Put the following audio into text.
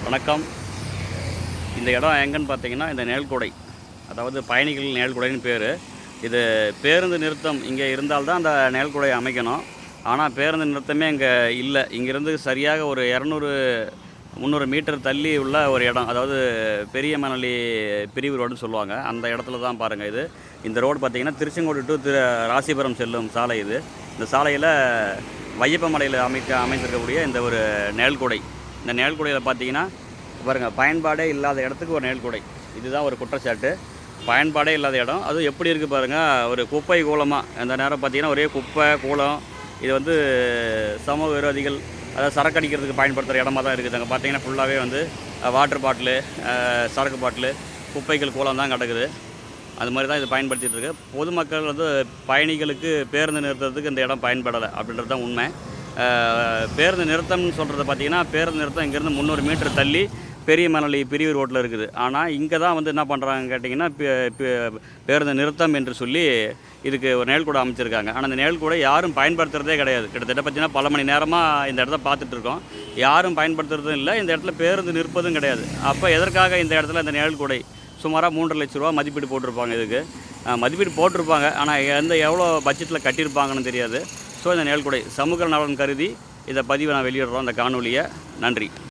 வணக்கம். இந்த இடம் எங்கன்னு பார்த்தீங்கன்னா, இந்த நிழல்குடை. அதாவது பயணிகள் நிழல்குடைன்னு பேர். இது பேருந்து நிறுத்தம் இங்கே இருந்தால் தான் அந்த நிழல்குடை அமைக்கணும். ஆனால் பேருந்து நிறுத்தமே இங்கே இல்லை. இங்கேருந்து சரியாக ஒரு 200, 300 மீட்டர் தள்ளி உள்ள ஒரு இடம். அதாவது பெரிய மணலி பிரிவு ரோடுன்னு சொல்லுவாங்க. அந்த இடத்துல தான் பாருங்கள் இது. இந்த ரோடு பார்த்தீங்கன்னா, திருச்செங்கோடு டு ராசிபுரம் செல்லும் சாலை இது. இந்த சாலையில் வையப்ப மலையில் அமைந்திருக்கக்கூடிய இந்த ஒரு நிழல்குடை. இந்த நிழல்குடையில் பார்த்தீங்கன்னா பாருங்கள், பயன்பாடே இல்லாத இடத்துக்கு ஒரு நிழல்குடை. இதுதான் ஒரு குற்றச்சாட்டு. பயன்பாடே இல்லாத இடம். அதுவும் எப்படி இருக்குது பாருங்கள், ஒரு குப்பை கூலமாக. அந்த நேரம் பார்த்தீங்கன்னா ஒரே குப்பை கூலம். இது வந்து சமூக விரோதிகள், அதாவது சரக்கு அடிக்கிறதுக்கு பயன்படுத்துகிற இடமா தான் இருக்குது. அங்கே பார்த்தீங்கன்னா ஃபுல்லாகவே வந்து வாட்டர் பாட்டிலு, சரக்கு பாட்டிலு, குப்பைகள் கூலம் தான் கிடக்குது. அது மாதிரி தான் இது பயன்படுத்திகிட்டு இருக்கு. பொதுமக்கள் வந்து பயணிகளுக்கு பேருந்து நிறுத்தத்துக்கு இந்த இடம் பயன்படலை அப்படின்றது தான் உண்மை. பேருந்து நிறுத்தம்னு சொல்கிறது பார்த்திங்கன்னா, பேருந்து நிறுத்தம் இங்கேருந்து 300 மீட்டர் தள்ளி பெரிய மணலி பிரிவு ரோட்டில் இருக்குது. ஆனால் இங்கே தான் வந்து என்ன பண்ணுறாங்கன்னு கேட்டிங்கன்னா, பேருந்து நிறுத்தம் என்று சொல்லி இதுக்கு ஒரு நிழல்குடை அமைச்சிருக்காங்க. ஆனால் அந்த நிழல்குடை யாரும் பயன்படுத்துகிறதே கிடையாது. கிட்டத்தட்ட பார்த்திங்கன்னா பல மணி நேரமாக இந்த இடத்த பார்த்துட்ருக்கோம். யாரும் பயன்படுத்துகிறதும் இல்லை. இந்த இடத்துல பேருந்து நிற்பதும் கிடையாது. அப்போ எதற்காக இந்த இடத்துல இந்த நிழல்குடை? சுமாராக 3.5 லட்ச ரூபா மதிப்பீடு போட்டிருப்பாங்க. இதுக்கு மதிப்பீடு போட்டிருப்பாங்க. ஆனால் எவ்வளோ பட்ஜெட்டில் கட்டியிருப்பாங்கன்னு தெரியாது. ஸோ இந்த நிழல்குடை சமூக நலன் கருதி இதை பதிவை நான் வெளியிடுறோம், இந்த காணொலியை. நன்றி.